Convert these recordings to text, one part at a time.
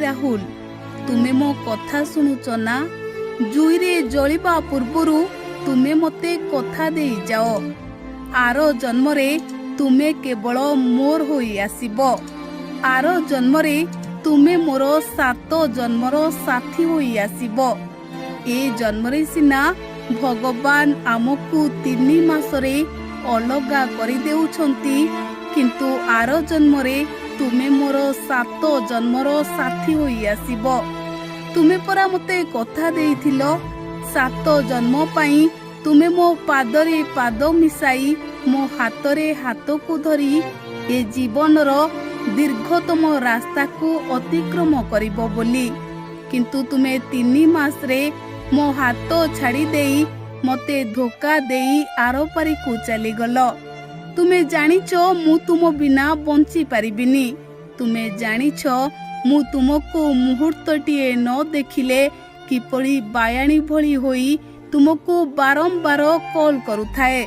ରାହୁଲ, ତୁମେ ମୋ କଥା ଶୁଣୁଛ ନା? ଜୁଇରେ ଜଳିବା ପୂର୍ବରୁ ତୁମେ ମୋତେ କଥା ଦେଇଯାଅ। ଆର ଜନ୍ମରେ ତୁମେ କେବଳ ମୋର ହୋଇ ଆସିବ। ଆର ଜନ୍ମରେ ତୁମେ ମୋର 7 ଜନ୍ମର ସାଥୀ ହୋଇ ଆସିବ। ଏ ଜନ୍ମରେ ସିନା ଭଗବାନ ଆମକୁ 3 ମାସରେ ଅଲଗା କରିଦେଉଛନ୍ତି, କିନ୍ତୁ ଆର ଜନ୍ମରେ ତୁମେ ମୋର 7 ଜନ୍ମର ସାଥୀ ହୋଇ ଆସିବ। ତୁମେ ପରା ମୋତେ କଥା ଦେଇଥିଲ, 7 ଜନ୍ମ ପାଇଁ ତୁମେ ମୋ ପାଦରେ ପାଦ ମିଶାଇ ମୋ ହାତରେ ହାତକୁ ଧରି ଏ ଜୀବନର ଦୀର୍ଘତମ ରାସ୍ତାକୁ ଅତିକ୍ରମ କରିବ ବୋଲି। କିନ୍ତୁ ତୁମେ 3 ମାସରେ ମୋ ହାତ ଛାଡ଼ି ଦେଇ ମୋତେ ଧୋକା ଦେଇ ଆରପାରିକୁ ଚାଲିଗଲ। ତୁମେ ଜାଣିଛ ମୁଁ ତୁମ ବିନା ବଞ୍ଚି ପାରିବିନି। ତୁମେ ଜାଣିଛ ମୁଁ ତୁମକୁ ମୁହୂର୍ତ୍ତଟିଏ ନ ଦେଖିଲେ କିପରି ବାୟାଣୀ ଭଳି ହୋଇ ତୁମକୁ ବାରମ୍ବାର କଲ୍ କରୁଥାଏ।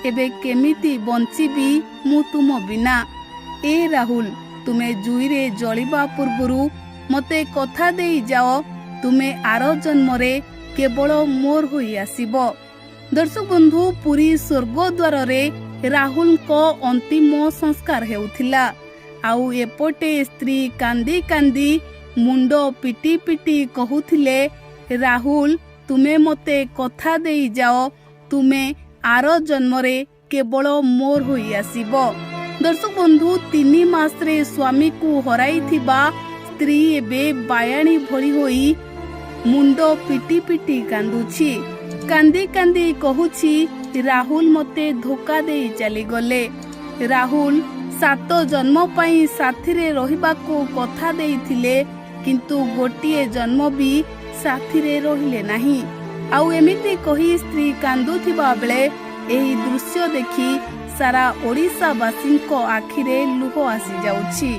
ଏବେ କେମିତି ବଞ୍ଚିବି ମୁଁ ତୁମ ବିନା? ଏ ରାହୁଲ, ତୁମେ ଜୁଇରେ ଜଳିବା ପୂର୍ବରୁ ମୋତେ କଥା ଦେଇଯାଅ, ତୁମେ ଆର ଜନ୍ମରେ କେବଳ ମୋର ହୋଇ ଆସିବ। ଦର୍ଶକ ବନ୍ଧୁ, ପୁରୀ ସ୍ୱର୍ଗଦ୍ୱାରରେ ରାହୁଲଙ୍କ ଅନ୍ତିମ ସଂସ୍କାର ହେଉଥିଲା। ଆଉ ଏପଟେ ସ୍ତ୍ରୀ କାନ୍ଦି କାନ୍ଦି ମୁଣ୍ଡ ପିଟି ପିଟି କହୁଥିଲେ, ରାହୁଲ, ତୁମେ ମୋତେ କଥା ଦେଇଯାଅ, ତୁମେ ଆର ଜନ୍ମରେ କେବଳ ମୋର ହୋଇ ଆସିବ। ଦର୍ଶକ ବନ୍ଧୁ, 3 ମାସରେ ସ୍ୱାମୀକୁ ହରାଇଥିବା ସ୍ତ୍ରୀ ଏବେ ବାୟାଣୀ ଭଳି ହୋଇ ମୁଣ୍ଡ ପିଟି ପିଟି କାନ୍ଦୁଛି। କାନ୍ଦି କାନ୍ଦି କହୁଛି, ରାହୁଲ ମୋତେ ଧୋକା ଦେଇ ଚାଲିଗଲେ। ରାହୁଲ 7 ଜନ୍ମ ପାଇଁ ସାଥିରେ ରହିବାକୁ କଥା ଦେଇଥିଲେ, କିନ୍ତୁ ଗୋଟିଏ ଜନ୍ମ ବି ସାଥିରେ ରହିଲେ ନାହିଁ। ଆଉ ଏମିତି କହି ସ୍ତ୍ରୀ କାନ୍ଦୁଥିବା ବେଳେ ଏହି ଦୃଶ୍ୟ ଦେଖି ସାରା ଓଡ଼ିଶାବାସୀଙ୍କ ଆଖିରେ ଲୁହ ଆସିଯାଉଛି।